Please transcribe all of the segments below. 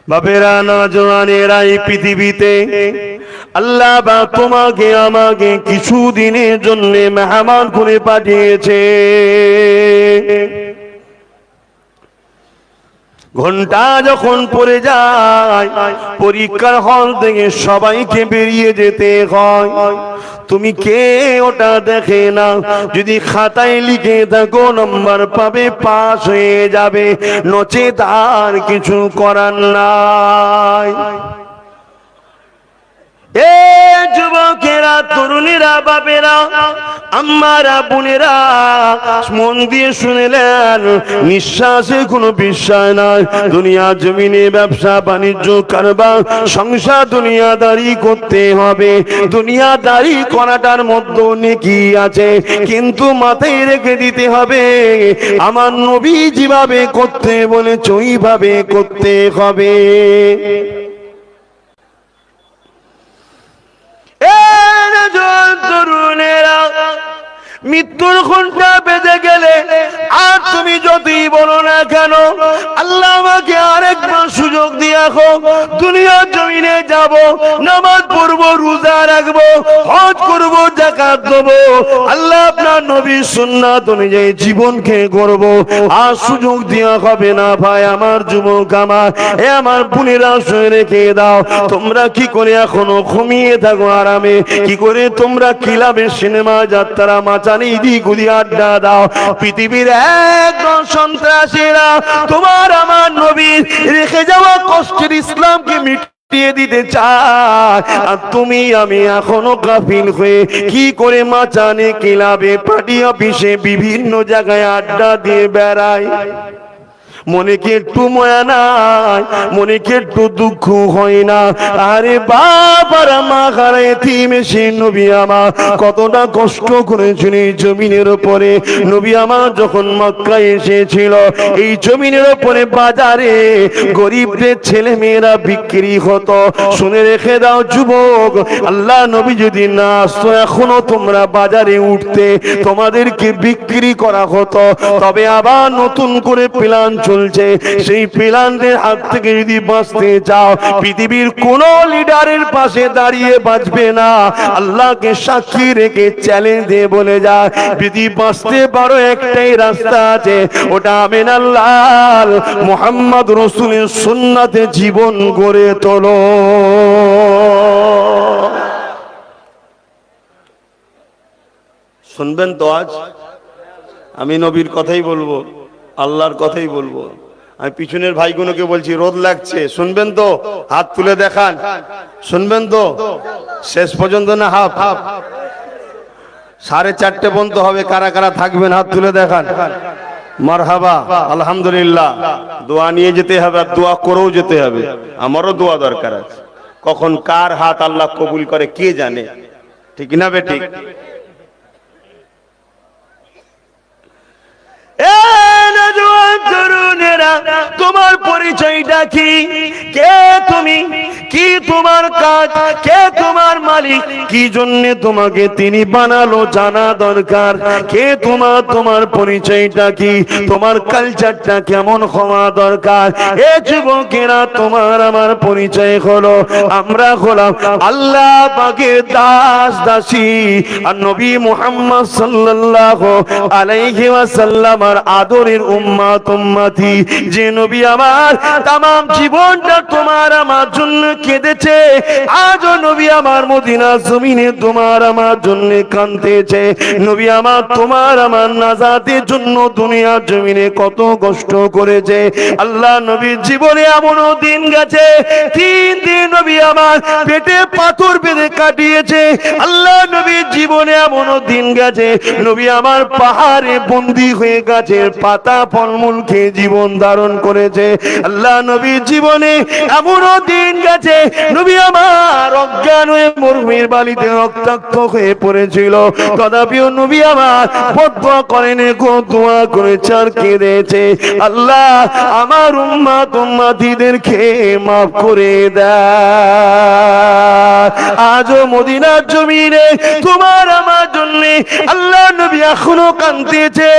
বাপেরা নওজওয়ানেরা এই পৃথিবীতে আল্লাহ বা তোমাকে আমাকে কিছু দিনের জন্য মেহমান করে পাঠিয়েছে। ঘন্টা যখন পড়ে যায় পরীক্ষার হল থেকে সবাইকে বেরিয়ে যেতে হয়। তুমি কে ওটা দেখে না, যদি খাতায় লিখে থাকো নম্বর পাবে, পাস হয়ে যাবে, নচেত আর কিছু করার নাই। এ যুবকেরা, তরুণীরা, বাপেরা, আম্মারা, বোনেরা, মন দিয়ে শুনেলেন, নিঃশ্বাসে কোনো বিষয় নাই। দুনিয়া জমিনে ব্যবসা বাণিজ্য কারবার সংসার দুনিয়াদারি করতে হবে। দুনিয়াদারি করাটার মধ্যে নেকি আছে, কিন্তু মাথায় রেখে দিতে হবে আমার নবী যেভাবে করতে বলেছে ওইভাবে করতে হবে। তরুণেরা, মৃত্যুর ঘন্টা বেজে গেলে আর তুমি যতই বলো না কেন, আল্লাহ আমাকে আরেকবার সুযোগ দিয়ে দুনিয়ার জমিনে যাব, নামাজ পড়বো, রোজা রাখবো, হজ করবো, যাকাত দেবো, আল্লাহ আপনার নবীর সুন্নাত অনুযায়ী জীবনকে গড়বো। আর সুযোগ দেওয়া হবে না ভাই। আমার যুবক, আমার বোনেরা, শুনে রেখে দাও, তোমরা কি করে এখনো ঘুমিয়ে থাকো আরামে? কি করে তোমরা ক্লাবে, সিনেমা, যাত্রা, মাচানি, দিগুলি আড্ডা দাও? পৃথিবীর একদম সন্ত্রাসীরা তোমার আমার নবীর রেখে যাওয়া কষ্টের ইসলামকে মিটিয়ে দিতে চায়, আর তুমি আমি এখনো গাফিল হয়ে কি করে মাচানে, ক্লাবে, পার্টি অফিসে, বিভিন্ন জায়গায় আড্ডা দিয়ে বেড়াই। মনে কি একটু মায়া নাই? মনে কি একটু দুঃখ হয় না? আরে বাবার মা খারা এতিম, সে নবী আমার কতটা কষ্ট করেছিল এই জমিনের উপরে। নবী আমার যখন মক্কায় এসেছিল, এই জমিনের উপরে বাজারে গরিবদের ছেলে মেয়েরা বিক্রি হতো। শুনে রেখে দাও যুবক, আল্লাহ নবী যদি না আসতো এখনো তোমরা বাজারে উঠতে, তোমাদেরকে বিক্রি করা হতো। তবে আবার নতুন করে প্ল্যান চলছে, সেই প্ল্যানের হাত থেকে যদি বাঁচতে চাও, পৃথিবীর কোন লিডারের পাশে দাঁড়িয়ে বাঁচবে না। আল্লাহকে সাক্ষী রেখে চ্যালেঞ্জ দিয়ে বলে যায়, যদি বাঁচতে পারো একটাই রাস্তা আছে, ওটা আমিনাল্লাহ মুহাম্মদ রাসূলের সুন্নাতে জীবন গড়ে তোলো। শুনবেন তো? আজ আমি নবীর কথাই বলবো, আল্লাহর কথাই বলবো। আমি পিছনের ভাইগুলোকে বলছি, রোদ লাগছে, শুনবেন তো? হাত তুলে দেখান, শুনবেন তো? শেষ পর্যন্ত না হাফ? 4:30 পর্যন্ত হবে। কারা কারা থাকবেন হাত তুলে দেখান। মারহাবা, আলহামদুলিল্লাহ। দোয়া নিয়ে যেতে হবে, আর দোয়া করেও যেতে হবে। আমারও দোয়া দরকার আছে। কখন কার হাত আল্লাহ কবুল করে কে জানে, ঠিক না বেঠিক? তোমার পরিচয়টা কি? কে তুমি? কি তোমার কাজ? কে তোমার মালিক? কি জন্য তোমাকে তিনি বানালো জানা দরকার। কে তোমার পরিচয়টা কি? তোমার কালচারটা কেমন হওয়া দরকার? এ যুবকেরা, তোমার আমার পরিচয় হলো, আমরা হলাম আল্লাহ পাকের দাস দাসী, আর নবী মুহাম্মদ সাল্লাল্লাহু আলাইহি ওয়াসাল্লামের আদরের উম্মত উম্মতি। যে নবী আমার তাম জীবনটা তোমার আমার জন্য কেঁদেছে, আজও নবী আমার মদিনা জমিনে তোমার আমার জন্য কাঁদতেছে। নবী আমার তোমার আমার নাজাতের জন্য দুনিয়ার জমিনে কত কষ্ট করেছে। আল্লাহ নবীর জীবনে এমনও দিন গেছে, 3 দিন নবী আমার পেটে পাথর বেঁধে কাটিয়েছে। আল্লাহ নবীর জীবনে এমনও দিন গেছে, নবী আমার পাহাড়ে বন্দী হয়ে গাছের পাতা ফলমূল খেয়ে জীবন ধারণ করেছে। আল্লাহ নবীর জীবনে এমন 15 দিন গেছে নবী আমার অজ্ঞান হয়ে মরুভূমির বালিতে রক্তাক্ত হয়ে পড়েছিল, তথাপিও নবী আমার বদদোয়া করেন, দোয়া করেছে আর কেঁদেছে, আল্লাহ আমার উম্মত উম্মতিদেরকে মাফ করে দাও। আজও মদিনার জমিনে তোমার আমার জন্য আল্লাহ নবী এখনো কাঁদতেছে।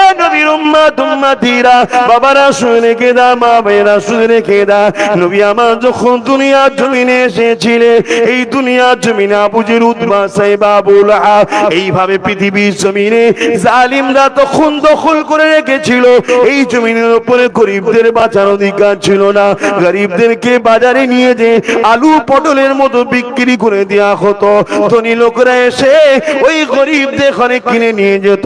এ নবীর উম্মত উম্মতিরা, বাবারা শুনে রেখে দা, মা ভাইরা শুনে রেখে দা, নবী আমার যখন দুনিয়ার জমিনে এসেছিলেন, এই দুনিয়ার জমিনে আবু জেহেল, উতবা, সাইবা, আবু লাহাব এইভাবে পৃথিবীর জমিনে জালিমরা তখন দখল করে রেখেছিল। এই জমিনের উপরে গরিবদের বাঁচার অধিকার ছিল না। গরিবদেরকে বাজারে নিয়ে যে আলু পটলের মতো বিক্রি করে দেওয়া হতো। ধনী লোকরা এসে ওই গরিবদের ঘরে কিনে নিয়ে যেত।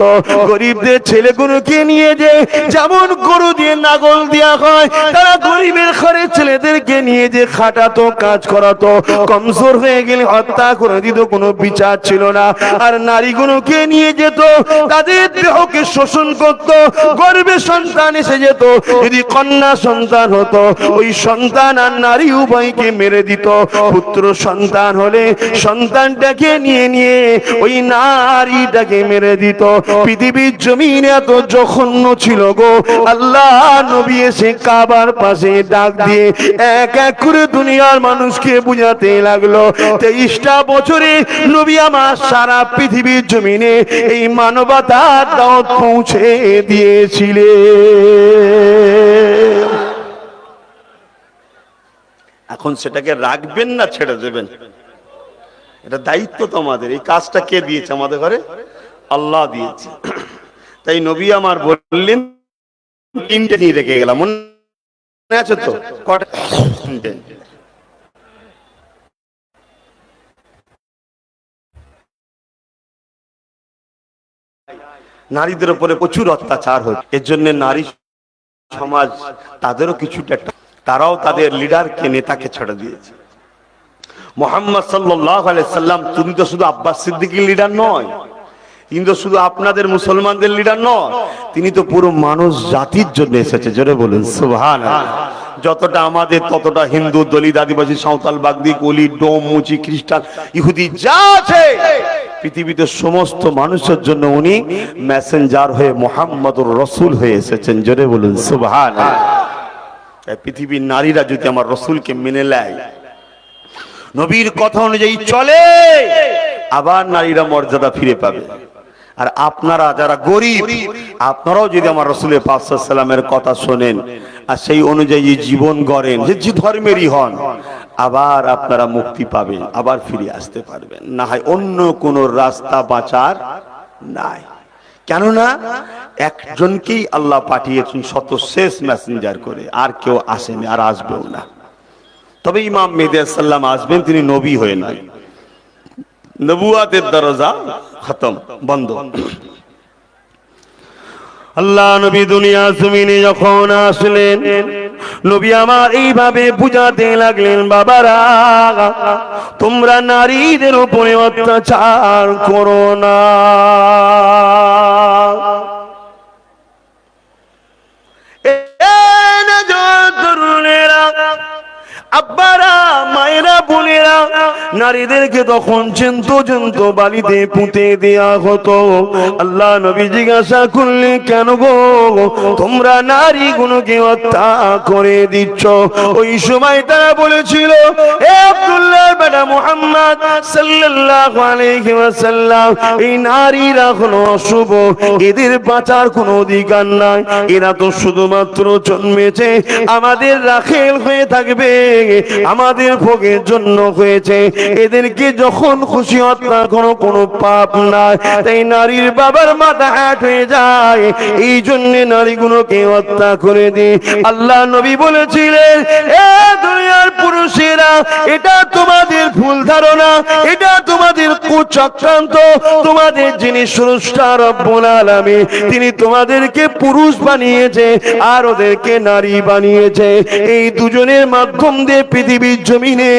গরিবদের ছেলেগুলোকে নিয়ে যে যেমন গরু দিয়ে নাগল দেওয়া হয়, তারা গরিবের ঘরে ছেলেদেরকে নিয়ে যে খাটাতো, কাজ করাতো, কমজোর হয়ে গেলে হত্যা করে দিত, কোনো বিচার ছিল না। আর নারীগুলোকে নিয়ে যেত, তাদের দেহকে শোষণ করত। গর্ভে সন্তান এসে যেত, যদি কন্যা সন্তান হতো ওই সন্তান আর নারী উভয়কে মেরে দিত। পুত্র সন্তান হলে সন্তানটাকে নিয়ে নিয়ে ওই নারীটাকে মেরে দিত। পৃথিবীর জমিন এত জঘন্য ছিল গো, আল্লাহ নবী এসে কাবার পাশে ডাক দিয়ে এক এক করে দুনিয়ার মানুষকে বুঝাতে লাগলো। 23টা বছরে নবী আমার সারা পৃথিবীর জমিনে এই মানবতার দাওয়াত পৌঁছে দিয়েছিলেন। এখন সেটাকে রাখবেন না ছেড়ে দেবেন, এটা দায়িত্ব তোমাদের। এই কাজটা কে দিয়েছে আমাদের ঘরে? আল্লাহ দিয়েছে। তাই নবী আমার বললেন 3টে নিয়ে রেখে গেলাম, মনে আছে তো? কটা? 3টে। নারীদের উপরে প্রচুর অত্যাচার হয়, এর জন্য নারী সমাজ তাদেরও কিছুটা, তারাও তাদের লিডারকে, নেতাকে ছেড়ে দিয়েছে। মুহাম্মদ সাল্লাল্লাহু আলাইহি সাল্লাম তিনি তো শুধু আব্বাস সিদ্দিকীর লিডার নয়, তিনি তো শুধু আপনাদের মুসলমানদের লিডার নয়, তিনি তো পুরো মানুষ জাতির জন্য এসেছে। জোরে বলুন সুবহানাল্লাহ। যতটা আমাদের ততটা হিন্দু, দলিত, আদিবাসী, সাঁওতাল, বাগদি, কলি, ডোম, মুচি, খ্রিস্টান, ইহুদি যা আছে পৃথিবীতে সমস্ত মানুষের জন্য উনি মেসেঞ্জার হয়ে মুহাম্মদুর রাসূল হয়ে এসেছেন। জোরে বলুন সুবহানাল্লাহ। পৃথিবীর নারীরা যদি আমার রাসূলকে মেনে নেয়, নবীর কথা অনুযায়ী চলে, আবার নারীরা মর্যাদা ফিরে পাবে। আর আপনারা যারা গরিব, আপনারাও যদি আমার রাসূলের পাক সাল্লাল্লাহু আলাইহি ওয়াসাল্লামের কথা শোনেন আর সেই অনুযায়ী জীবন গড়েন, যে ধর্মেরই হন, আবার আপনারা মুক্তি পাবেন, আবার ফিরে আসতে পারবেন। না হয় অন্য কোন রাস্তা বাঁচার নাই। কেননা একজনকেই আল্লাহ পাঠিয়েছেন সর্বশেষ মেসেঞ্জার করে, আর কেউ আসেনি, আর আসবেও না। তবে ইমাম মেহেদী আলাইহিস সালাম আসবেন, তিনি নবী হয়ে নয়। নবুয়াতের দরজা খতম, বন্ধ। আল্লাহ নবী দুনিয়া জমিনে যখন আসলেন, নবী আমার এইভাবে বুঝাতে লাগলেন, বাবারা তোমরা নারীদের উপরে অত্যাচার করো না। আব্বারা, মায়েরা, বোনেরা, নারীদেরকে তখন চিন্ত বালিতে পুঁতে দেয়া হতো। আল্লাহ নবী জিজ্ঞাসা করলে, কেন গো তোমরা নারীগুলোকে হত্যা করে দিচ্ছ? ওই সময় তারা বলেছিল, হে আব্দুল্লাহ বেটা মুহাম্মদ সাল্লাল্লাহু আলাইহি ওয়াসাল্লাম, এই নারীরা হলো অশুভ, এদের বাঁচার কোনো অধিকার নাই। এরা তো শুধুমাত্র জন্মেছে আমাদের রাখেল হয়ে থাকবে, আমাদের ভোগের জন্য হয়েছে। এদেরকে যখন খুশি হত্যা করো, কোনো পাপ নাই। তাই নারীর বাবার মাথা হ্যাট হয়ে যায়, এই জন্য নারীগুলোকে হত্যা করে দিই। আল্লাহ নবী বলেছিলেন, এ দুনিয়ার পুরুষেরা, এটা তোমাদের ভুল ধারণা, এটা তোমাদের কুচক্রান্ত তোমাদের যিনি স্রষ্টা রব্বুল আলামিন তিনি তোমাদেরকে পুরুষ বানিয়েছে আর ওদেরকে নারী বানিয়েছে। এই দুজনের মাধ্যম দিয়ে পৃথিবীর জমিনে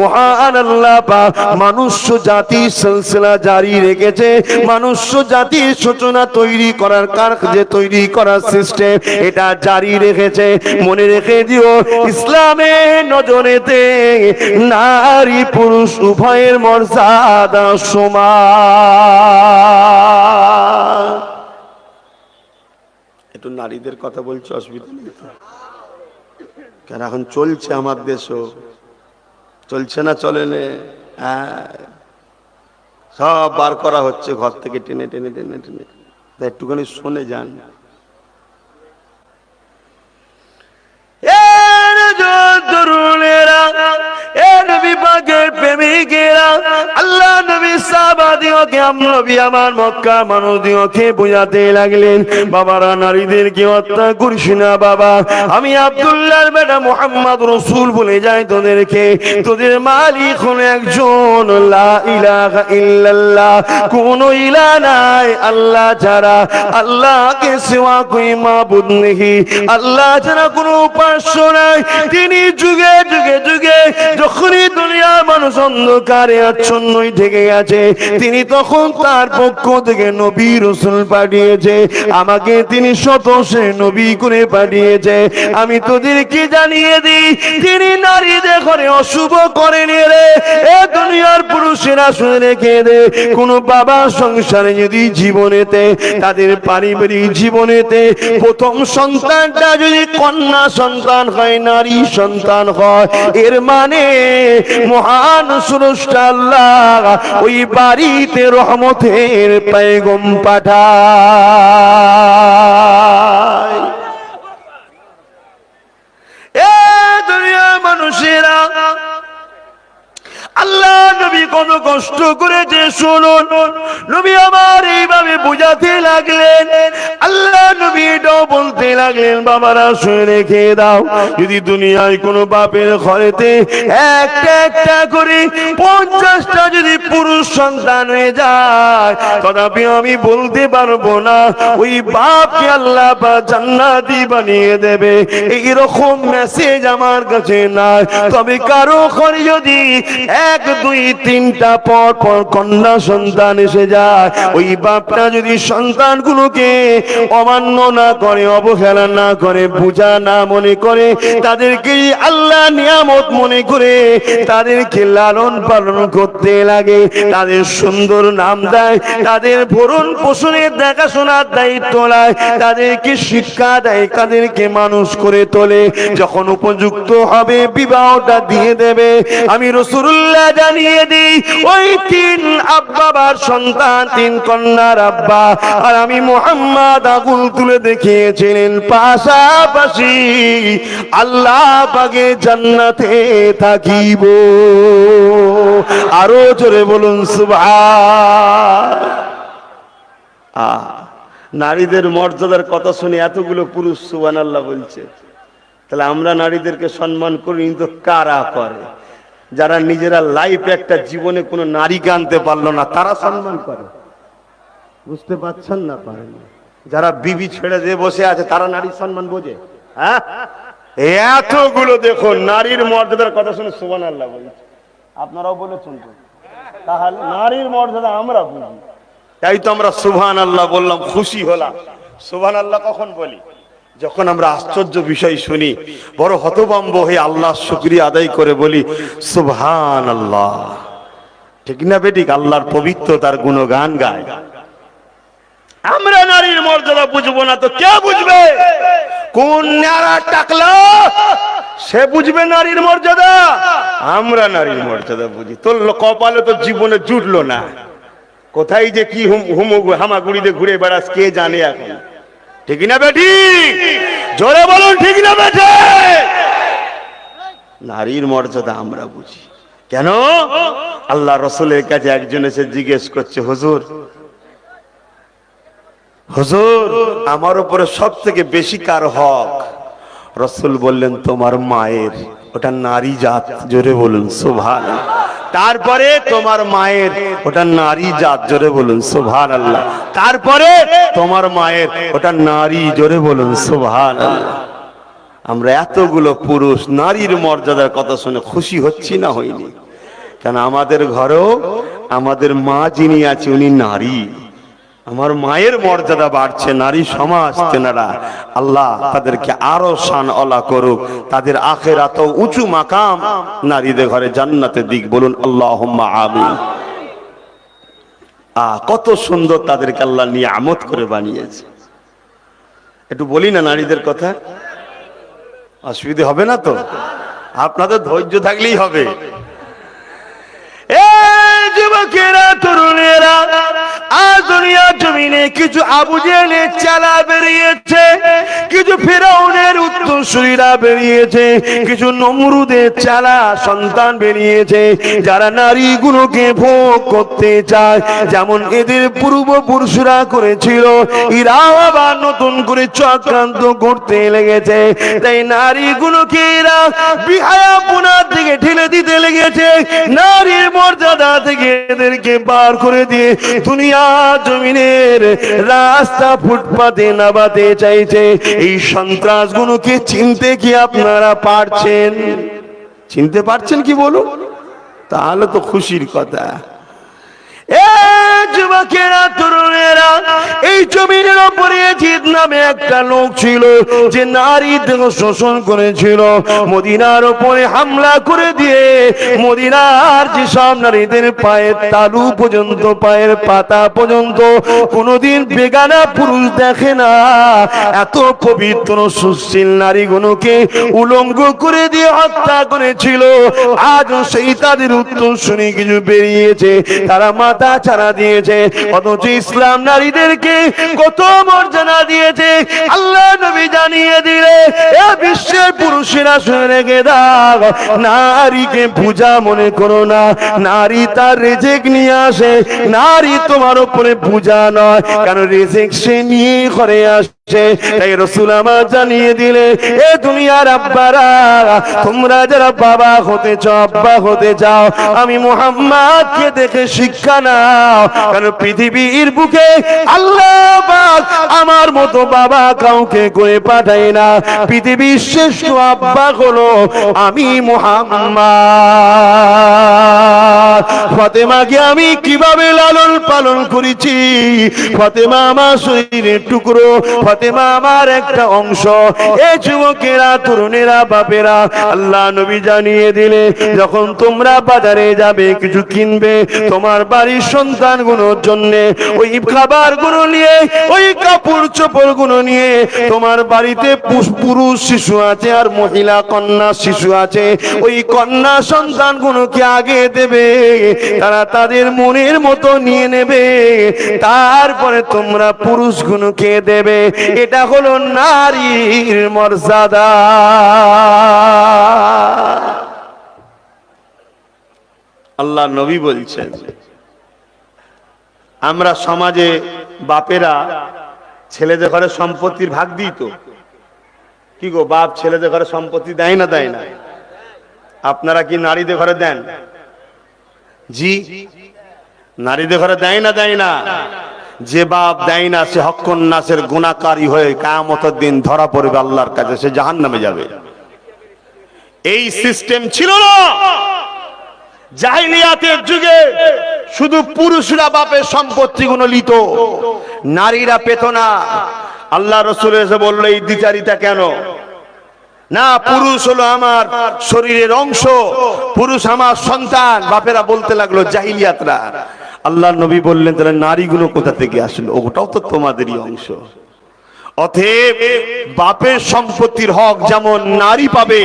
মহান আল্লাহ পাক মনুষ্য জাতির সিলসিলা জারি রেখেছে। মনুষ্য জাতির সূচনা তৈরি করার কারখানা তৈরি করার সিস্টেম এটা জারি রেখেছে। মনে রেখে দিও ইসলামের নজরেতে নারী পুরুষ উভয়ের মর্যাদা সমান। একটু নারীদের কথা বলছি, অসুবিধা নেই কেন? এখন চলছে আমার দেশও, চলছে না চলে না? হ্যাঁ, সব বার করা হচ্ছে ঘর থেকে টেনে টেনে টেনে টেনে। একটুখানি শুনে যান। আল্লাহ নবী সাহাবাদিওকে নবী আমার মক্কা মানুষদিওকে বুঝাতে লাগলেন, বাবারা নারীদেরকে হত্যা করিস না বাবা। আমি আব্দুল্লাহর বেটা মুহাম্মদ রাসূল বলে যাই তোদেরকে, তোদের মালিক হলো একজন, লা ইলাহা ইল্লাল্লাহ, কোন ইলাহ নাই আল্লাহ ছাড়া, আল্লাহকে সিওয়া কোই মাবুদ নেই, আল্লাহ ছাড়া কোনো উপাস্য নাই। তিনি যুগে যুগে যুগে যখনই দুনিয়ার মানুষ অন্ধকারে আচ্ছন্নই থেকে গেছে, তিনি তখন তার পক্ষ থেকে নবী রাসূল পাঠিয়েছে। আমাকে তিনি শতসে নবী করে পাঠিয়েছে। আমি তোদেরকে জানিয়ে দিই, তিনি নারীদের ঘরে অশুভ করেনি রে। এ দুনিয়ার পুরুষেরা শুনে রেখে দে, কোন বাবা সংসারে যদি জীবনেতে তাদের পারিবারিক জীবনেতে প্রথম সন্তানটা যদি কন্যা সন্তান হয়, নারী সন্তান হয়, এর মানে মহান স্রষ্টা আল্লাহ ওই বাড়িতে রহমতের পয়গম পাঠায়। এ দুনিয়ার মানুষেরা আল্লাহ নবী কত কষ্ট করেছে শুনুন। নবী আমার এইভাবে বুঝাতে লাগলেন, আল্লাহ নবী এটাও বলতে লাগলেন, বাবারা শুনে রেখে দাও, যদি দুনিয়ায় কোনো বাপের ঘরেতে একটা একটা করে 50টা যদি পুরুষ সন্তান হয়ে যায়, তথাপি আমি বলতে পারবো না ওই বাপকে আল্লাহ জান্নাতি বানিয়ে দেবে। এইরকম মেসেজ আমার কাছে নাই। তবে কারো ঘরে যদি 1 2 3টা পর পর কন্যা সন্তান এসে যায়, ওই বাপটা যদি সন্তানগুলোকে অমান্য না করে, অবহেলা না করে, পূজা না মনে করে, তাদেরকে আল্লাহ নিয়ামত মনে করে তাদেরকে লালন পালন করতে লাগে, তাদের সুন্দর নাম দেয়, তাদের ভরণ পোষণের দেখাশোনার দায়িত্ব নেয়, তাদেরকে শিক্ষা দেয়, তাদেরকে মানুষ করে তোলে, যখন উপযুক্ত হবে বিবাহটা দিয়ে দেবে। আমি রাসূলুল্লাহ জানিয়ে দিই, ওই 3 আব্বার সন্তান, 3 কন্যার আব্বা আর আমি মুহাম্মদ আগুন তুলে দেখিয়েছিলেন পাশাপাশি আল্লাহ পাকে জান্নাতে থাকিব। আরো জোরে বলুন সুবহান। নারীদের মর্যাদার কথা শুনে এতগুলো পুরুষ সুবহানাল্লাহ বলছে, তাহলে আমরা নারীদেরকে সম্মান করি তো কারা করে? যারা নিজেরা লাইফে একটা জীবনে কোনো নারীকে আনতে পারলো না তারা সম্মান করে। বুঝতে পারছেন না? পারেন। যারা বিবি ছেড়ে দিয়ে বসে আছে তারা নারীর সম্মান বোঝে? হ্যাঁ, এতগুলো দেখো নারীর মর্যাদার কথা শুনে সুবহানাল্লাহ বলছে। আপনারাও বলেছেন তো, তাহলে নারীর মর্যাদা আমরা বুঝি, তাই তো আমরা সুবহানাল্লাহ বললাম, খুশি হলাম। সুবহানাল্লাহ কখন বলি? যখন আমরা আশ্চর্য বিষয় শুনি, বড় হতভম্ব হয়ে আল্লাহর শুকরিয়া আদায় করে বলি সুবহানাল্লাহ। ঠিক না বেঠিক? আল্লাহর পবিত্রতার গুণগান গায়। আমরা নারীর মর্যাদা বুঝবো না তো কে বুঝবে? কোন নারা টাকলা সে বুঝবে নারীর মর্যাদা? আমরা নারীর মর্যাদা বুঝি। তোর কপালে তো জীবনে জুটলো না, কোথায় যে কি হামাগুড়িতে ঘুরে বেড়াস কে জানে এখন। ঠিক না বেটি? জোরে বলুন ঠিক না বেটে? নারীর মর্যাদা আমরা বুঝি। কেন? আল্লাহ রাসূলের কাছে একজন এসে জিজ্ঞেস করছে, হুজুর হুজুর আমার উপরে সব থেকে বেশি কার হক? রাসূল বললেন তোমার মায়ের। ওটা নারী জাত, জোরে বলুন সুবহানাল্লাহ। তারপরে তোমার মায়ের, ওটা নারী জাত, জোরে বলুন সুবহানাল্লাহ। তারপরে তোমার মায়ের, ওটা নারী, জোরে বলুন সুবহানাল্লাহ। আমরা এতগুলো পুরুষ নারীর মর্যাদার কথা শুনে খুশি হচ্ছি না হইনি? কেন আমাদের ঘরেও আমাদের মা যিনি আছে উনি নারী। আমার মায়ের মর্যাদা বাড়ছে, নারী সমাজ তেনারা, আল্লাহ তাদেরকে আরো শান ওয়ালা করুক, তাদের আখিরাত উঁচু মাকাম নারীদের ঘরে জান্নাতে দিক, বলুন আল্লাহুম্মা আমিন। কত সুন্দর তাদেরকে আল্লাহ নিয়ামত করে বানিয়েছে। একটু বলি না নারীদের কথা, অসুবিধা হবে না তো? আপনাদের ধৈর্য থাকলেই হবে। যুবকেরা, তরুণেরা, আজ দুনিয়ার জমিনে কিছু আবু জেহেলের চালা বেরিয়েছে, কিছু ফিরআউনের উত্তরসূরিরা বেরিয়েছে, কিছু নমরুদের চালা সন্তান বেরিয়েছে, যারা নারীগুলোকে ভোগ করতে চায়, যেমন এদের পূর্বপুরুষরা করেছিল, এরা আবার নতুন করে চক্রান্ত করতে লেগেছে। তাই নারীগুলোকে এরা বিহায়াপনার দিকে ঠেলে দিতে লেগেছে, নারীর মর্যাদা থেকে এদেরকে বার করে দিয়ে দুনিয়া জমিনের রাস্তা ফুটপাতে নামাতে চাইছে। এই সন্ত্রাসগুলোকে চিনতে কি আপনারা পারছেন? চিনতে পারছেন কি বলুন? তাহলে তো খুশির কথা। যুবকেরা, তরুণেরা, এই জমিনের উপরে জিদ নামে একটা লোক ছিল যে নারীদের শোষণ করেছিল। মদিনার উপরে হামলা করে দিয়ে মদিনার যেসব নারীদের পায়ের তালু পর্যন্ত, পায়ের পাতা পর্যন্ত কোনোদিন বেগানা পুরুষ দেখে না, এত পবিত্র সুশীল নারীগুলোকে উলঙ্গ করে দিয়ে হত্যা করেছিল। আজও সেই তাদের উত্তর শুনে কিছু বেরিয়েছে, তারা মাথা ছাড়া দিয়েছে। অথচ ইসলাম নারীদেরকে কত মর্যাদা দিয়েছে আল্লাহ নবী জানিয়ে দিলে, এ বিশ্বের পুরুষেরা শুনে রেখে দাও, নারীকে পূজা মনে করো না, নারী তার রিজিক নিয়ে আসে, নারী তোমার উপরে পূজা নয়, কারণ রিজিক সে নিয়ে ঘরে আসে। তাই রাসূল আমার জানিয়ে দিলে, এ দুনিয়ার আব্বারা, তোমরা যারা বাবা হতে চাও, আব্বা হতে চাও, আমি মুহাম্মদকে দেখে শিক্ষা নাও, কারণ পৃথিবীর বুকে আল্লাহ পাক আমার মতো বাবা কাউকে করে পাঠায় না। পৃথিবীর শ্রেষ্ঠ আব্বা হলো আমি মুহাম্মদ। ফাতেমাকে আমি কিভাবে লালন পালন করেছি, ফাতেমা আমার শরীরের টুকরো, ফাতেমা আমার একটা অংশ। এই যুবকেরা, তরুণেরা, বাপেরা, আল্লাহ নবী জানিয়ে দিলে, যখন তোমরা বাজারে যাবে কিছু কিনবে, তোমার বাড়ির সন্তানগুলোর জন্য ওই খাবার গুলো নিয়ে, ওই কাপড় চোপড় গুলো নিয়ে, তোমার বাড়িতে পুরুষ শিশু আছে আর মহিলা কন্যা শিশু আছে, ওই কন্যা সন্তানগুলোকে আগে দেবে, তারা তাদের মনের মতো নিয়ে নেবে, তারপরে তোমরা পুরুষগুলোকে দেবে। এটা হলো নারীর মর্যাদা। আল্লাহ নবী বলছেন, আমরা সমাজে বাপেরা ছেলেদের ঘরে সম্পত্তির ভাগ দিই তো, কি গো বাপ ছেলেদের ঘরে সম্পত্তি দেয় না দেয় না? আপনারা কি নারীদের ঘরে দেন? জি, নারীদের ঘরে দেয় না দেয় না? যে বাপ দেয় না সে হক্কুন নাসের গুনাহকারী হয়ে কিয়ামতের দিন ধরা পড়বে আল্লাহর কাছে, সে জাহান্নামে যাবে। এই সিস্টেম ছিল না জাহিলিয়াতের যুগে। শুধু পুরুষরা বাপের সম্পত্তিগুলো নিত, নারীরা পেত না। আল্লাহ রাসূল এসে বলল, এই দ্বিচারিতা কেন? না, পুরুষ হলো আমার শরীরের অংশ, পুরুষ আমার সন্তান। বাপেরা বলতে লাগলো, জাহিলিয়াতরা। আল্লাহ নবী বললেন, তাহলে নারীগুলো কোথা থেকে আসলো? ওটাও তো তোমাদেরই অংশ। অতএব বাপের সম্পত্তির হক যেমন নারী পাবে,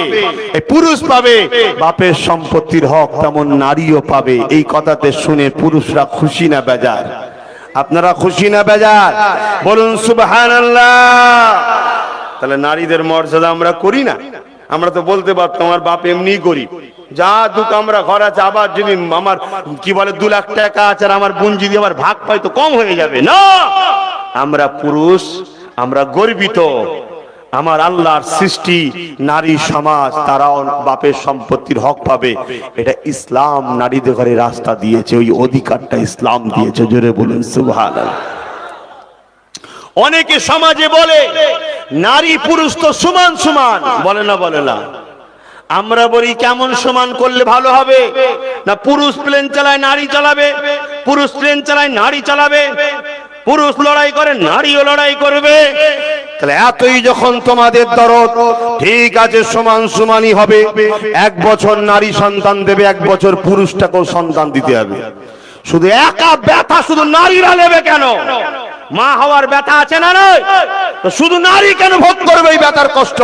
পুরুষ পাবে, বাপের সম্পত্তির হক তেমন নারীও পাবে। এই কথাতে শুনে পুরুষরা খুশি না বেজার? আপনারা খুশি না বেজার? বলুন সুবহানাল্লাহ। তাহলে নারীদের মর্যাদা আমরা করি না? আমরা তো বলতে পারতাম আমার বাপ এমনি করি, যা দু কামরা ঘর আছে, আবার যদি আমার কি বলে 2 লাখ টাকা আছে আর আমার বোন যদি আমার ভাগ পাই তো কম হয়ে যাবে না। আমরা পুরুষ, আমরা গর্বিত, আমার আল্লাহর সৃষ্টি নারী সমাজ তারাও বাপের সম্পত্তির হক পাবে, এটা ইসলাম নারীদের ঘরে রাস্তা দিয়েছে, ওই অধিকারটা ইসলাম দিয়েছে। জোরে বলুন সুবহানাল্লাহ। অনেকে সমাজে বলে নারী পুরুষ তো সমান সমান, বলে না বলে না? আমরা বলি কেমন সমান করলে ভালো হবে? না পুরুষ প্লেন চালায় নারী চালাবে, পুরুষ প্লেন চালায় নারী চালাবে, পুরুষ লড়াই করে নারীও লড়াই করবে। তাহলে এতই যখন তোমাদের দরদ, ঠিক আছে সমান সমানই হবে। 1 বছর নারী সন্তান দেবে, 1 বছর পুরুষটাকেও সন্তান দিতে হবে। শুধু একা ব্যথা শুধু নারীরা নেবে কেন? মা হওয়ার ব্যথা আছে না নয়? তো শুধু নারী কেন ভোগ করবে এই ব্যথার কষ্ট?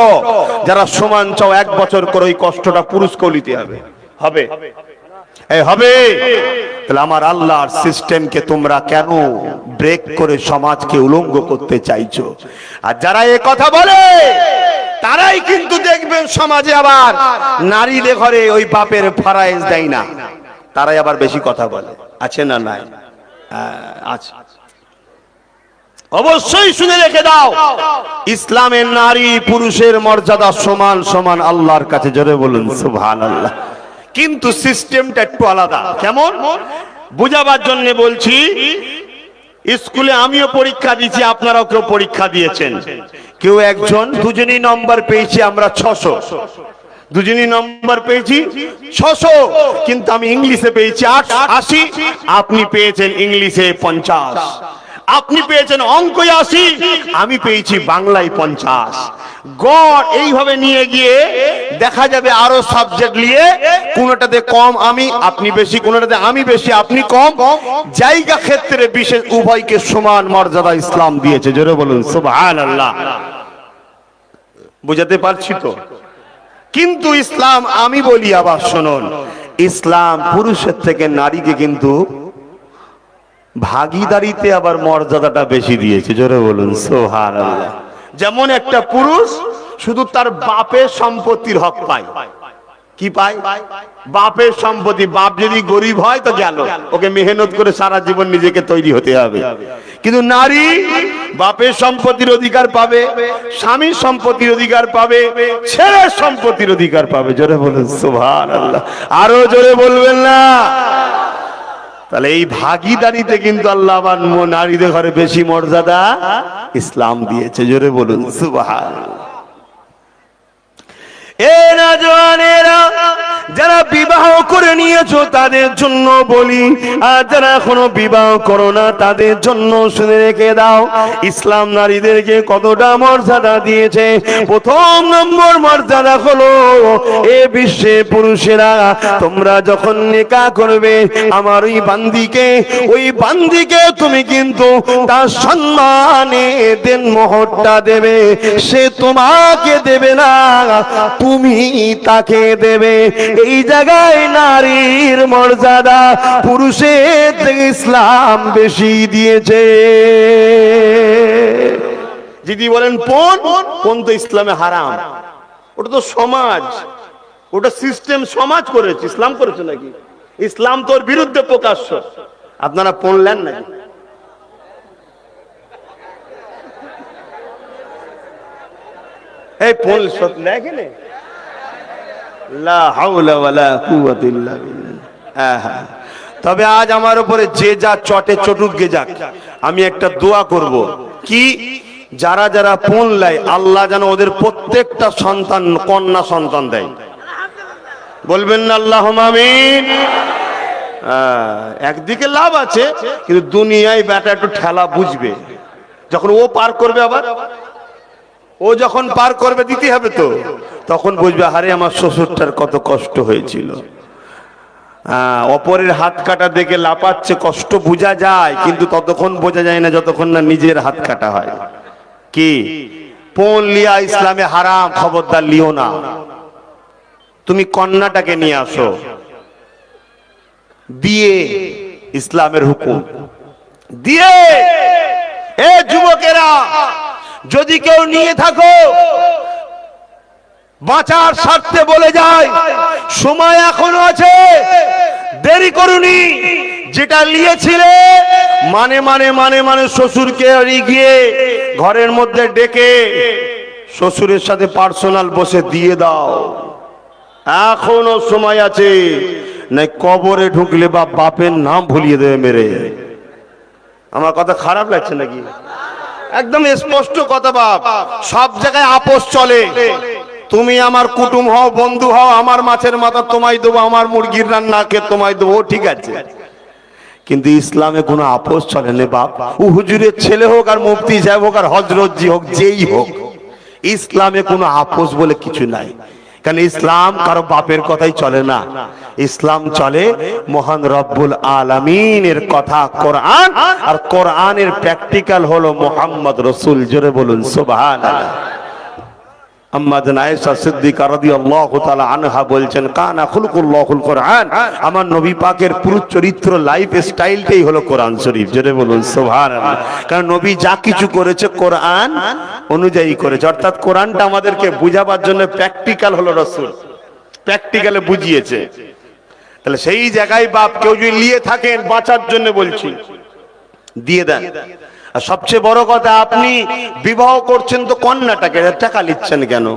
যারা সমান চাও 1 বছর করে ওই কষ্টটা পুরুষকেও নিতে হবে। হবে হবে। তাহলে আমার আল্লাহর সিস্টেমকে তোমরা কেন ব্রেক করে সমাজকে উলঙ্গ করতে চাইছো? আর যারা এই কথা বলে তারাই কিন্তু দেখবেন সমাজে আবার নারীদের ঘরে ওই বাপের ফরায়েজ দেয় না, তারাই আবার বেশি কথা বলে। আছে না নাই? আছে। অবশ্যই শুনে রেখে দাও, ইসলামের নারী পুরুষের মর্যাদা সমান সমান আল্লাহর কাছে। জোরে বলুন সুবহানাল্লাহ। কিন্তু সিস্টেমটা একটু আলাদা। কেমন? বুঝাবার জন্য বলছি। স্কুলে আমিও পরীক্ষা দিয়েছি, আপনারাও কেউ পরীক্ষা দিয়েছেন। কেউ একজন দুজনই নম্বর পেয়েছি আমরা 600, দুজনই নম্বর পেয়েছি 600, কিন্তু আমি ইংলিশে পেয়েছি 80, আপনি পেয়েছেন ইংলিশে 50, আপনি পেয়েছেন অঙ্কে 80, আমি পেয়েছি বাংলায় 50। গড় এইভাবে নিয়ে গিয়ে দেখা যাবে আরো সাবজেক্ট নিয়ে কোনটাতে কম আমি আপনি বেশি, কোনটাতে আমি বেশি আপনি কম, জায়গা ক্ষেত্রে বিশেষ উভয়কে সমান মর্যাদা ইসলাম দিয়েছে। জোরে বলুন সুবহানাল্লাহ। বুঝাতে পারছি তো? কিন্তু ইসলাম, আমি বলি আবার শুনুন, ইসলাম পুরুষের থেকে নারীকে কিন্তু ভাগীদারিতে আবার মর্যাদাটা বেশি দিয়েছে। জোরে বলুন সুবহানাল্লাহ। যেমন একটা পুরুষ শুধু তার বাপের সম্পত্তির হক পায়। কি পায়? বাপের সম্পত্তি। বাপ যদি গরিব হয় তো গেল, ওকে মেহনত করে সারা জীবন নিজেকে তৈরি হতে হবে। কিন্তু নারী বাপের সম্পত্তির অধিকার পাবে, স্বামীর সম্পত্তির অধিকার পাবে, ছেলের সম্পত্তির অধিকার পাবে। জোরে বলুন সুবহানাল্লাহ। আরো জোরে বলবেন না? তাহলে এই ভাগীদারিতে কিন্তু আল্লাহ আবার নারীদের ঘরে বেশি মর্যাদা ইসলাম দিয়েছে। জোরে বলুন সুবহানাল্লাহ। এ নওজওয়ানেরা, যারা বিবাহ করে নিয়েছো তাদের জন্য বলি, আর যারা এখনো বিবাহ করো না তাদের জন্য শুনে রেখে দাও, ইসলাম নারীদেরকে কতটা মর্যাদা দিয়েছে। প্রথম নম্বর মর্যাদা হলো, এ বিশ্বে পুরুষেরা তোমরা যখন নিকাহ করবে আমার ওই বান্দিকে তুমি কিন্তু তার সম্মানে দেন মোহরটা দেবে। সে তোমাকে দেবে না, তুমি তাকে দেবে। এই জায়গায় নারীর মর্যাদা পুরুষের থেকে ইসলাম বেশি দিয়েছে। যদি বলেন পণ তো ইসলামে হারাম, ওটা তো সমাজ, ওটা সিস্টেম সমাজ করেছে, ইসলাম করেছে নাকি? ইসলাম তোর বিরুদ্ধে প্রকাশ্য। আপনারা পড়লেন নাকি? এই পণ সত্য দেখেন, লা হাওলা ওয়ালা কুওয়াতা ইল্লা বিল্লাহ। তবে আজ আমার উপরে যে যা চটে চটুক গে যাক, আমি একটা দোয়া করব, কি যারা যারা পণ লাই আল্লাহ যেন ওদের প্রত্যেকটা সন্তান কন্যা সন্তান দেয়। বলবেন না আল্লাহুম্মা আমিন? একদিকে লাভ আছে, কিন্তু দুনিয়ায় বেটা একটু ঠেলা বুঝবে। যখন ও পার করবে, আবার ও যখন পার করবে দিতে হবে তো, তখন বুঝবে আরে আমার শ্বশুরটার কত কষ্ট হয়েছিল। অপরের হাত কাটা দেখে লাপাচ্ছে, কষ্ট বোঝা যায়, কিন্তু ততক্ষণ বোঝা যায় না যতক্ষণ না নিজের হাত কাটা হয়। কি পণ লিয়া ইসলামে হারাম, খবরদার লিও না। তুমি কন্যাটাকে নিয়ে আসো, বিয়ে ইসলামের হুকুম দিয়ে। এ যুবকেরা, যদি কেউ নিয়ে থাকো, বাঁচার স্বার্থে বলে যায় সময় এখনো আছে, দেরি করুনি। যেটা নিয়েছিলে মানে শ্বশুরকে গিয়ে ঘরের মধ্যে ডেকে শ্বশুরের সাথে পার্সোনাল বসে দিয়ে দাও, এখনো সময় আছে, না কবরে ঢুকলে বা বাপের নাম ভুলিয়ে দেবে মেরে। আমার কথা খারাপ লাগছে নাকি? একদম স্পষ্ট কথা বাপ, সব জায়গায় আপোষ চলে। তুমি আমার কুটুম হও, বন্ধু হও, আমার মাছের মাথা তোমায় দেবো, আমার মুরগির রান্নাকে তোমায় দেবো, ঠিক আছে, কিন্তু ইসলামে কোনো আপোষ চলে না বাপ। ও হুজুরের ছেলে হোক আর মুফতি সাহেব হোক আর হযরত জি হোক, যেই হোক, ইসলামে কোনো আপোষ বলে কিছু নাই। কারণ ইসলাম কারো বাপের কথাই চলে না, ইসলাম চলে মহান রব্বুল আলামিনের কথা কোরআন, আর কোরআনের প্র্যাকটিক্যাল হলো মুহাম্মদ রাসূল। জোরে বলুন সুবহানাল্লাহ। আম্মা জান আয়েশা সিদ্দিকা রাদিয়াল্লাহু তাআলা আনহা বলছেন, কানা খুলকুল্লাহুল কোরআন, আমার নবী পাকের পুরো চরিত্র, লাইফ স্টাইলটাই হলো কোরআন শরীফ। জোরে বলুন সুবহানাল্লাহ। কারণ নবী যা কিছু করেছে কোরআন অনুযায়ী করেছে, অর্থাৎ কোরআনটা আমাদেরকে বুঝাবার জন্য প্র্যাকটিক্যাল হলো রাসূল, প্র্যাকটিক্যালে বুঝিয়েছে। তাহলে সেই জায়গায় বাপ কেউ যদি নিয়ে থাকেন, বাঁচার জন্য বলছি, দিয়ে দেন। আর সবচেয়ে বড় কথা, আপনি বিবাহ করছেন তো কন্যাটাকে টাকা নিচ্ছেন কেন?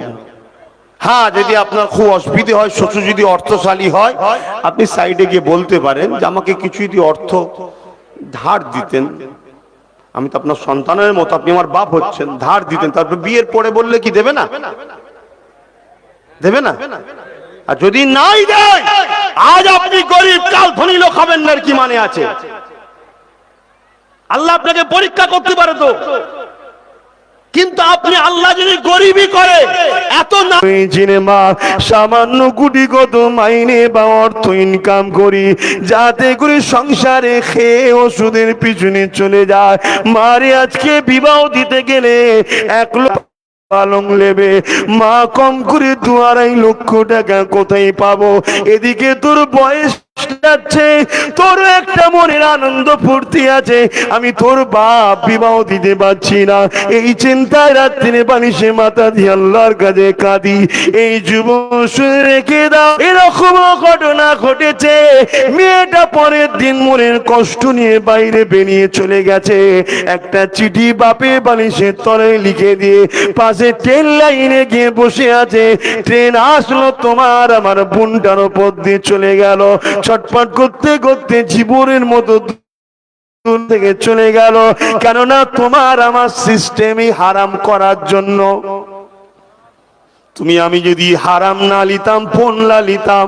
হ্যাঁ, যদি আপনার খুব অসুবিধা হয়, শ্বশুর যদি অর্থশালী হয়, আপনি সাইডে গিয়ে বলতে পারেন যে আমাকে কিছু যদি অর্থ ধার দিতেন, আমি তো আপনার সন্তানের মতো, আপনি আমার বাপ হচ্ছেন, ধার দিতেন। তারপর বিয়ের পরে বললে কি দেবে না? দেবে না? আর যদি নাই দেয়, আজ আপনি গরিব, কাল ধনী লোক হবেন না, কি মানে আছে? আল্লাহ আপনাকে পরীক্ষা করতে পারে তো, কিন্তু আপনি আল্লাহ যদি গরিবই করে, এত না জেনে মা সামান্য গুটি কত মাইনে বা অর্থ ইনকাম করি, যাতে করে সংসারে খেয়ে ওষুধের পিছনে চলে যায়। মারে আজকে বিবাহ দিতে গেলে 1 লক্ষ পালং লেবে, মা কম করে 2-2.5 লক্ষ টাকা কোথায় পাবো? এদিকে তোর বয়স যাচ্ছে, তোর একটা মনের আনন্দ ফুর্তি আছে, আমি তোর বাপ বিবাহ দিতে পারছি না, এই চিন্তায় রাত্রিরে বালিশে মাথা দিয়ে আল্লাহর কাছে কাঁদি। এই যুবক রেখে দাও, এরকম ঘটনা ঘটেছে। মেয়েটা পরের দিন মনের কষ্ট নিয়ে বাইরে বেরিয়ে চলে গেছে, একটা চিঠি বাপে বালিশের তলায় লিখে দিয়ে পাশে ট্রেন লাইনে গিয়ে বসে আছে। ট্রেন আসলো, তোমার আমার বোনটার উপর দিয়ে চলে গেল, ছটফট করতে করতে জীবনের মতো দূর থেকে চলে গেল। কেননা তোমার আমার সিস্টেমই হারাম করার জন্য। তুমি আমি যদি হারাম না লিতাম, ফোন না লিতাম,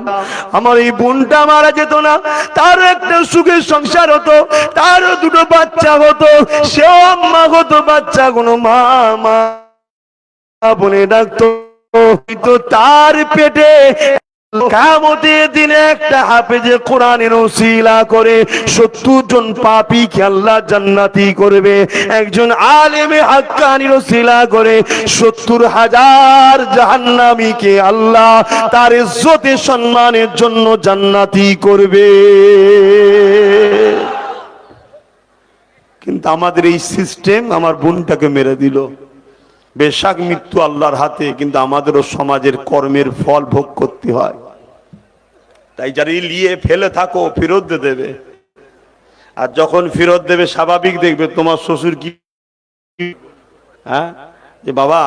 আমার এই বোনটা মারা যেত না, তার একটা সুখের সংসার হতো, তারও 2টো বাচ্চা হতো, সেও আম্মা হতো, বাচ্চা কোনো মা মা বলে ডাকতো। তো তার পেটে কিয়ামতের দিনে একটা হাফেজে কোরআনের ওসিলা করে 70 জন পাপীকে আল্লাহ জান্নাতি করবে, একজন আলেমে হাক্কানির ওসিলা করে 70,000 জাহান্নামীকে আল্লাহ তার ইজ্জতে সম্মানের জন্য জান্নাতি করবে। কিন্তু আমাদের এই সিস্টেম আমার বোনটাকে মেরে দিল। বেশাক মৃত্যু আল্লাহর হাতে, কিন্তু আমাদেরও সমাজের কর্মের ফল ভোগ করতে হয়। তাই যারা নিয়ে ফেলে থাকো, ফেরত দেবে, আর যখন ফেরত দেবে স্বাভাবিক দেখবে তোমার শ্বশুর কি, হ্যাঁ, যে বাবা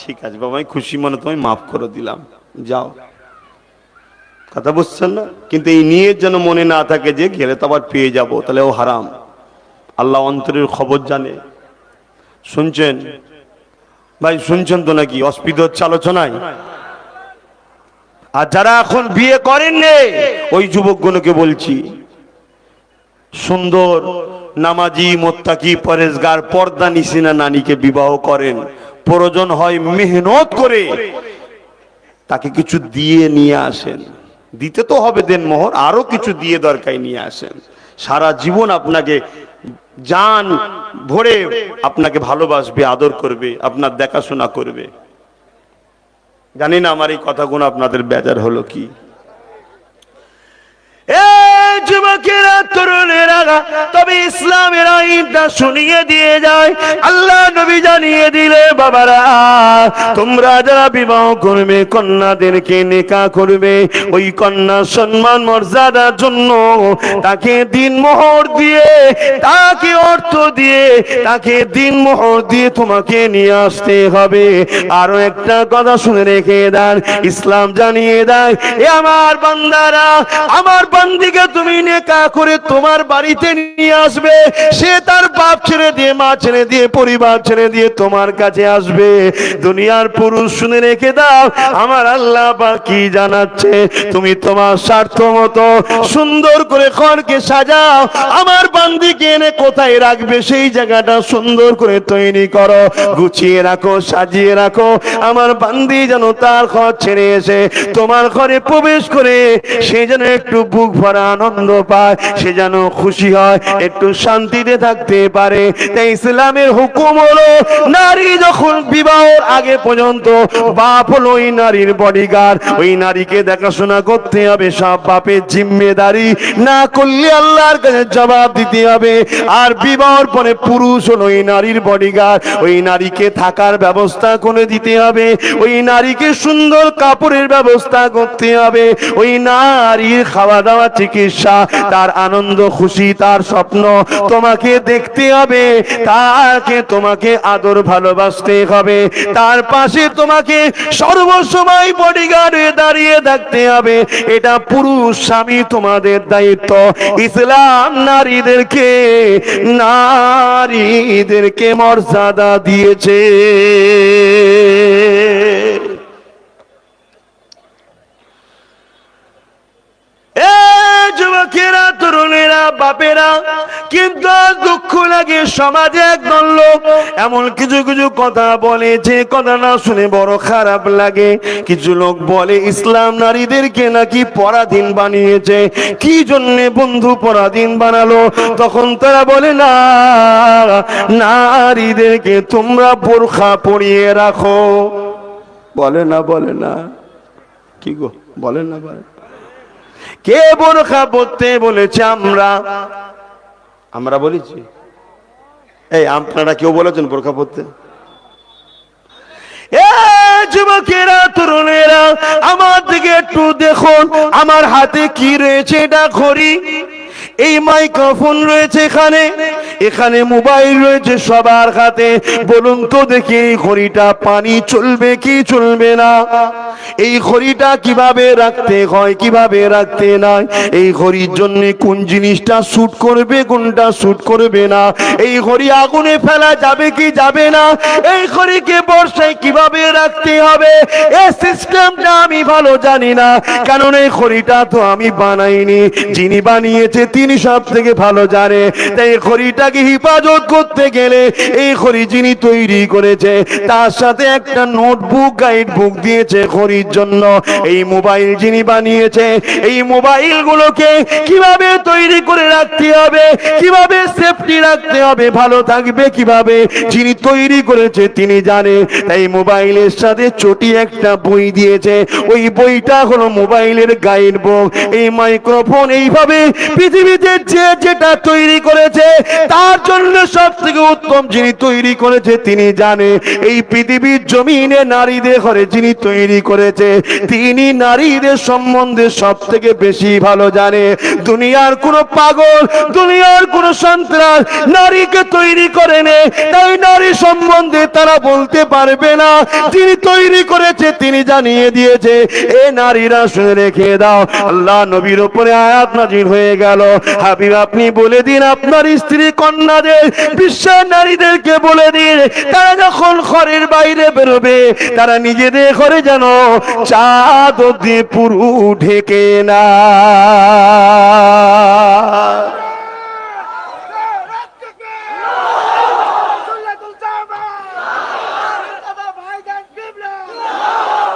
ঠিক আছে বাবা, আমি খুশি মনে তোমায় মাফ করে দিলাম, যাও। কথা বুঝছেন না? কিন্তু এই নিয়ে যেন মনে না থাকে যে গেলে তো আবার পেয়ে যাবো, তাহলে ও হারাম। আল্লাহ অন্তরের খবর জানে। শুনছেন ভাই, শুনছেন তো নাকি? অসুবিধা হচ্ছে আলোচনায়? আর যারা এখন বিয়ে করেন নে, ওই যুবকগুলোকে বলছি, সুন্দর নামাজি মোত্তাকি পরেজগার পর্দা নিশিনা নারীকে বিবাহ করেন, প্রয়োজন হয় মেহনত করে তাকে কিছু দিয়ে নিয়ে আসেন। দিতে তো হবে দেনমোহর, আরো কিছু দিয়ে দরকার নিয়ে আসেন। সারা জীবন আপনাকে জান ভরে আপনাকে ভালোবাসবে, আদর করবে, আপনার দেখাশোনা করবে। জানি না আমার এই কথাগুলো আপনাদের বেজার হলো কি। যুবকেরা তরুণেরা, তবে ইসলামের আইনটা শুনিয়ে দিয়ে যায়। আল্লাহ নবী জানিয়ে দিলে, বাবারা তোমরা যারা বিবাহ করবে, কন্যাদেরকে নিকাহ করবে, ওই কন্যা সম্মান মর্যাদার জন্য তাকে দিনমোহর দিয়ে, তাকে অর্থ দিয়ে, তাকে দিনমোহর দিয়ে তোমাকে নিয়ে আসতে হবে। আরো একটা কথা শুনে রেখে দেন, ইসলাম জানিয়ে দেয়, এ আমার বান্দারা, আমার বান্দিকে তুমি নিকাহ করে তোমার বাড়িতে নিয়ে আসবে। সে তার বাপ ছেড়ে দিয়ে, মা ছেড়ে দিয়ে, পরিবার ছেড়ে দিয়ে তোমার কাছে আসবে। দুনিয়ার পুরুষ শুনে রেখে দাও, আমার আল্লাহ পাক কি জানাচ্ছে, তুমি তোমার স্বার্থ মতো সুন্দর করে ঘরকে সাজাও, আমার বান্দিকে এনে কোথায় রাখবে সেই জায়গাটা সুন্দর করে তৈরি করো, গুছিয়ে রাখো, সাজিয়ে রাখো। আমার বান্দি যেন তার ঘর ছেড়ে এসে তোমার ঘরে প্রবেশ করে সে যেন একটু বুক ভরা আনন্দ পায়, সে যেন খুশি হয়, একটু শান্তিতে থাকতে পারে। তাই ইসলামের হুকুম হলো, নারী যখন বিবাহের আগে পর্যন্ত বাপ হলো ওই নারীর বডিগার্ড, ওই নারীকে দেখাশোনা করতে হবে, সব বাপের জিম্মেদারি, না করলে আল্লাহর কাছে জবাব দিতে হবে। আর বিবাহের পরে পুরুষ হলো ওই নারীর বডিগার্ড, ওই নারীকে থাকার ব্যবস্থা করে দিতে হবে, ওই নারীকে সুন্দর কাপড়ের ব্যবস্থা করতে হবে, ওই নারীর খাওয়া দাওয়া, চিকিৎসা, তার আনন্দ খুশি, তার স্বপ্ন তোমাকে দেখতে হবে, তাকে তোমাকে আদর ভালোবাসতে হবে, তার পাশে তোমাকে সর্বসময় বডিগার্ড হয়ে দাঁড়িয়ে থাকতে হবে। এটা পুরুষ স্বামী তোমাদের দায়িত্ব। ইসলাম নারীদেরকে মর্যাদা দিয়েছে। যুবকেরা, তরুণেরা, বাপেরা, কিন্তু দুঃখ লাগে, সমাজে একদল লোক এমন কিছু কিছু কথা বলে যে কথা না শুনে বড় খারাপ লাগে। কিছু লোক বলে ইসলাম নারীদেরকে নাকি পরাধীন বানিয়েছে। কি জন্যে বন্ধু পরাধীন বানালো? তখন তারা বলে, না, নারীদেরকে তোমরা বোরখা পরিয়ে রাখো। বলে না, বলে না, কি গো, বলে না, বলে কে বোরখা পরতে বলেছে? আমরা বলেছি? এই আপনারা কেউ বলেছেন বোরখা পরতে? যুবকেরা, তরুণেরা, আমার দিকে একটু দেখুন, আমার হাতে কি রয়েছে? এটা ঘড়ি, এই মাইক্রোফোন রয়েছে, এখানে মোবাইল রয়েছে সবার হাতে। বলুন তো দেখি, এই ঘড়িটা পানি চলবে কি চলবে না? এই ঘড়িটা কিভাবে রাখতে হয়, কিভাবে রাখতে নাই, এই ঘড়ির জন্য কোন জিনিসটা শুট করবে, কোনটা শুট করবে না, এই ঘড়ি আগুনে ফেলা যাবে কি যাবে না, এই ঘড়িকে বর্ষায় কিভাবে রাখতে হবে, এই সিস্টেমটা আমি ভালো জানি না, কারণ এই ঘড়িটা তো আমি বানাইনি, যিনি বানিয়েছে তিনি সব থেকে ভালো জানে। তাই ঘড়িটাকে হেফাজত করতে গেলে এই ঘড়ি যিনি তৈরি করেছে তার সাথে একটা নোটবুক, গাইড বুক দিয়েছে ঘড়ির জন্য। এই মোবাইল যিনি বানিয়েছে, এই মোবাইল গুলোকে কিভাবে তৈরি করে রাখতে হবে, কিভাবে সেফটি রাখতে হবে, ভালো থাকবে কিভাবে, যিনি তৈরি করেছে তিনি জানে। তাই মোবাইলের সাথে ছোটি একটা বই দিয়েছে, ওই বইটা হলো মোবাইলের গাইড বুক। এই মাইক্রোফোন এইভাবে পৃথিবীতে যে যেটা তৈরি করেছে তার জন্য সব থেকে উত্তম যিনি তৈরি করেছে তিনি জানে। এই পৃথিবীর জমিনে নারীদের ঘরে যিনি তৈরি করেছে তিনি নারীদের সম্বন্ধে সব থেকে বেশি ভালো জানে। দুনিয়ার কোন পাগল, দুনিয়ার কোন সন্ত্রাস নারীকে তৈরি করে নে, তাই নারী সম্বন্ধে তারা বলতে পারবে না। যিনি তৈরি করেছে তিনি জানিয়ে দিয়েছে। এ নারীরা শুনে রেখে দাও, আল্লাহ নবীর উপরে আয়াত নাযিল হয়ে গেল, হাবিব আপনি বলে দিন আপনার স্ত্রী কন্যাদের, বিশ্বের নারীদেরকে বলে দিন, তারা যখন ঘরের বাইরে বেরোবে তারা নিজেদের ঘরে যেন চাদর দিয়ে পুরু ঢেকে না।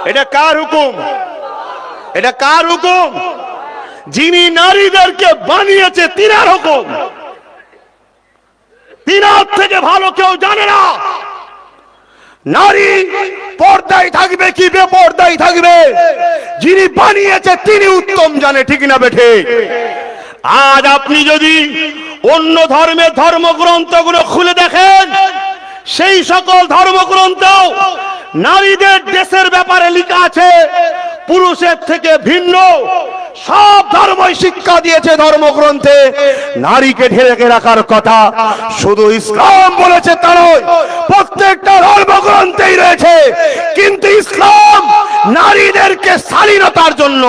এটা কার হুকুম? এটা কার হুকুম? যিনি নারীদেরকে বানিয়েছে তিনার হুকুম। তিনার থেকে ভালো কেউ জানে না নারী পর্দায় থাকবে কি বেপর্দায় থাকবে। যিনি বানিয়েছে তিনি উত্তম জানে, ঠিক না বেঠে? আজ আপনি যদি অন্য ধর্মের ধর্মগ্রন্থগুলো খুলে দেখেন, সেই সকল ধর্মগ্রন্থ নারীদের দেশের ব্যাপারে লেখা আছে পুরুষের থেকে ভিন্ন। সব ধর্মই শিক্ষা দিয়েছে ধর্মগ্রন্থে নারীকে ঢেকে রাখার কথা। শুধু ইসলাম বলেছে তা নয়, প্রত্যেকটা ধর্মগ্রন্থেই রয়েছে। কিন্তু ইসলাম নারীদেরকে স্বাধীনতার জন্য,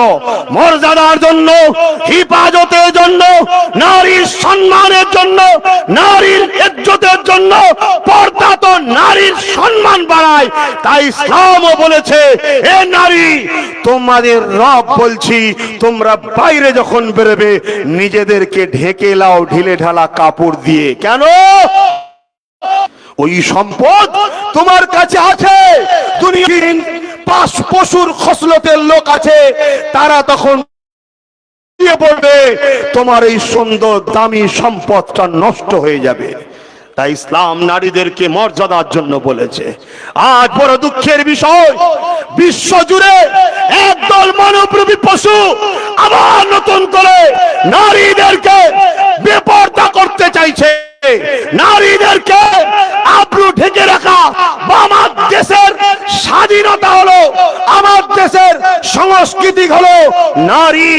মর্যাদার জন্য, হিফাজতের জন্য, নারীর সম্মানের জন্য, নারীর ইজ্জতের জন্য, পর্দা তো নারীর সম্মান বাড়ায়। তাই ইসলামও বলেছে, এ নারী, তোমাদের রব বলছি, তোমরা বাইরে যখন বেরোবে নিজেদেরকে ঢেকে লাও ঢিলে ঢালা কাপড় দিয়ে। কেন? ওই সম্পদ তোমার কাছে আছে। দুনিয়ার পশুর খসলতের লোক আছে, তারা তখন পড়বে, তোমার এই সুন্দর দামি সম্পদটা নষ্ট হয়ে যাবে। তাই ইসলাম নারীদেরকে মর্যাদার জন্য বলেছে। আজ বড় দুঃখের বিষয়, বিশ্ব জুড়ে একদল মানবরূপী পশু আবার নতুন করে নারীদেরকে বেপরদা করতে চাইছে। নারীদেরকে আব্রু ঢেকে রাখা আমার দেশের স্বাধীনতা হলো, আমার দেশের সংস্কৃতি হলো নারী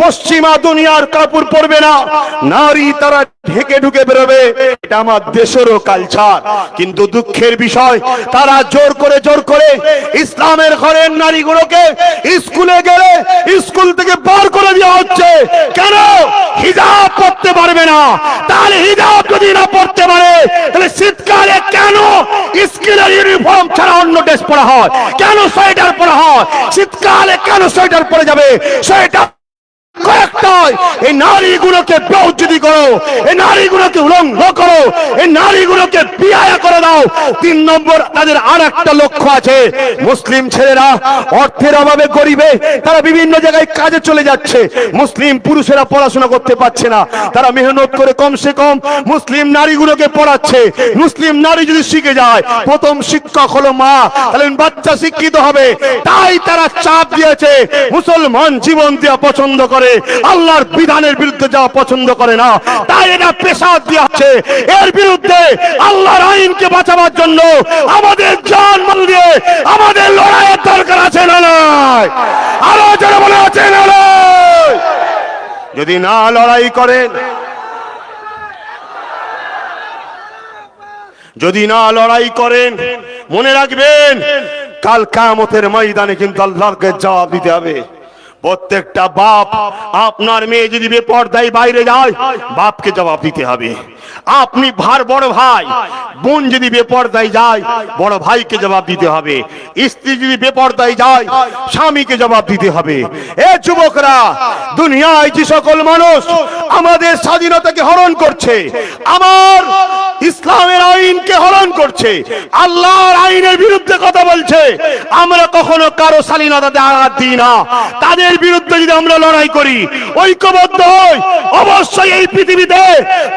পশ্চিমা দুনিয়ার কাপড় পরবে না, নারী তারা ঢেকে ঢুকে বেরোবে। এটা আমার দেশেরও কালচার। কিন্তু দুঃখের বিষয়, তারা জোর করে ইসলামের ঘরের নারীগুলোকে স্কুলে গেলে স্কুল থেকে বার করে দেওয়া হচ্ছে। কেন? হিজাব পরতে পারবে না। তাহলে হিজাব যদি না পরতে পারে, তাহলে শীতকালে কেন স্কুলের ইউনিফর্ম ছাড়া অন্য ড্রেস পরা হয়? কেন সোয়েটার পরা হয়? শীতকালে কেন সোয়েটার পরে যাবে? সোয়েটার এই নারীগুলোকে বেইজ্জতি করো, এই নারীগুলোকে উলঙ্গ করো, এই নারীগুলোকে বিয়ে করে দাও। 3 নম্বর, তাদের আর একটা লক্ষ্য আছে। মুসলিম ছেলেরা অর্থের অভাবে গরিবে তারা বিভিন্ন জায়গায় কাজে চলে যাচ্ছে। মুসলিম পুরুষেরা পড়াশোনা করতে পারছে না, তারা মেহনত করে কমসে কম মুসলিম নারীগুলোকে পড়াচ্ছে। মুসলিম নারী যদি শিখে যায়, প্রথম শিক্ষক হলো মা, তাহলে বাচ্চা শিক্ষিত হবে। তাই তারা চাপ দিয়েছে, মুসলমান জীবন দেওয়া পছন্দ করে, আল্লাহর বিধানের বিরুদ্ধে যাওয়া পছন্দ করে না। তাই এটা পেশা দেওয়া হচ্ছে। এর বিরুদ্ধে আল্লাহর আইনকে বাঁচাবার জন্য আমাদের জান মাল দিয়ে আমাদের লড়াইয়ের দরকার আছে না নয়? আরো যারা বলে আছে না নয়? যদি না লড়াই করেন, যদি না লড়াই করেন, মনে রাখবেন কাল কিয়ামতের ময়দানে কিন্তু আল্লাহকে জবাব দিতে হবে। প্রত্যেকটা বাপ, আপনার মেয়ে যদি বেপরদায় বাইরে যায়, বাপকে জবাব দিতে হবে। আপনি বড় ভাই বোন যদি বেপরদায় যায়, বড় ভাইকে জবাব দিতে হবে। স্ত্রী যদি বেপরদায় যায়, স্বামীকে জবাব দিতে হবে। এ যুবকরা, দুনিয়ায় যে সকল মানুষ আমাদের স্বাধীনতাকে হরণ করছে, আমার ইসলামের আইনকে হরণ করছে, আল্লাহর আইনের বিরুদ্ধে কথা বলছে, আমরা কখনো কারো স্বাধীনতাতে আঘাত দিই না। তাদের বিরুদ্ধে যদি আমরা লড়াই করি, ঐক্যবদ্ধ হই, অবশ্যই এই পৃথিবীতে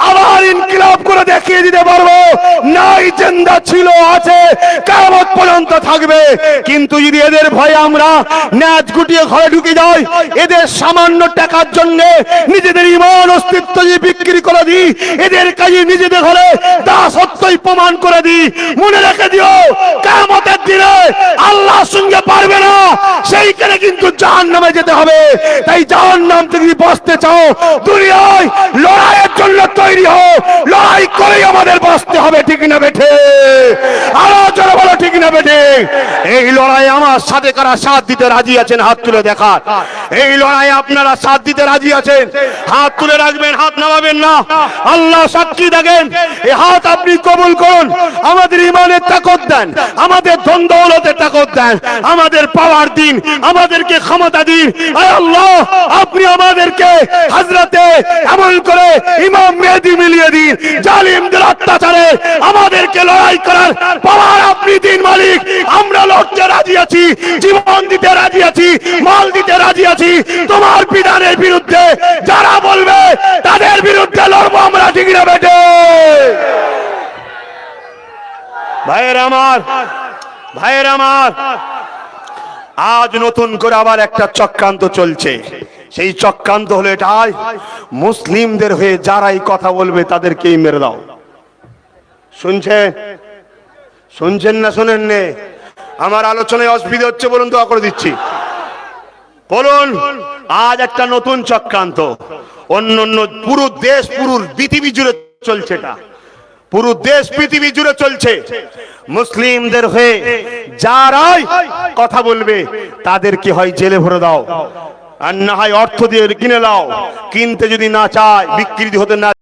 আবার ইনকিলাব করে দেখিয়ে দিতে পারবো। নাই জিন্দা ছিল, আছে, কিয়ামত পর্যন্ত থাকবে। কিন্তু যদি এদের ভয়ে আমরা ন্যাজ গুটিয়ে ঘরে ঢুকে যাই, এদের সামান্য টাকার জন্য নিজেদের ঈমান অস্তিত্ব যদি বিক্রি করে দিই, এদের কাজে নিজেদের ঘরে দাসত্বই প্রমাণ করে দিই, মনে রেখে দিও, কিয়ামতের দিনে আল্লাহর সঙ্গে পারবে না। সেইখানে কিন্তু জাহান্নামে যেতে হবে। তাই জাহান্নাম থেকে যদি বাঁচতে চাও, দুনিয়ায় লড়াইয়ের জন্য তৈরি হও। লড়াই করে আমাদের বাঁচতে হবে, ঠিক না বেঠে? আরো জোরে বলো, ঠিক না বেঠে? এই লড়াই আমার সাথে কারা সাথ দিতে রাজি আছেন? হাত তুলে দেখান। এই লড়াই আপনারা সাথ দিতে রাজি আছেন? হাত তুলে রাখবেন, হাত নামাবেন না। আল্লাহ সাক্ষী দেখেন, এই হাত আপনি কবুল করুন। আমাদের ঈমানের তাকত দেন, আমাদের ধন দৌলতের তাকত দেন, আমাদের পাওয়ার দিন, আমাদেরকে ক্ষমতা দিন। আয় আল্লাহ, আপনি আমাদেরকে হযরতে এমন করে ইমাম মেহেদী মিলিয়ে দিন, জালিমদের অত্যাচারে আমাদেরকে লড়াই করার পাওয়ার আপনি দিন মালিক। আমরা লড়তে রাজি আছি, জীবন দিতে রাজি আছি, মাল দিতে রাজি আছি। তোমার বিধানের বিরুদ্ধে যারা বলবে, তাদের বিরুদ্ধে লড়বো আমরা, ঠিক না বেটে? ভাইয়ের আমার, ভাইয়ের আমার, আজ নতুন করে আবার একটা চক্রান্ত চলছে। সেই চক্রান্ত হলো এটাই, মুসলিমদের হয়ে যারাই কথা বলবে তাদেরকেই মেরে দাও। শুনছেন? শুনছেন না শোনেন নে? আমার আলোচনায় অসুবিধা হচ্ছে বলুন, দোয়া করে দিচ্ছি। বলুন, আজ একটা নতুন চক্রান্ত অন্য পুরো দেশ পুরো পৃথিবী জুড়ে চলছে। এটা পুরো দেশ পৃথিবী জুড়ে চলছে। মুসলিমদের হয়ে যারাই কথা বলবে তাদেরকে হয় জেলে ভরে দাও, আর না হয় অর্থ দিয়ে কিনে নাও। কিনতে যদি না চায়, বিক্রি হতে না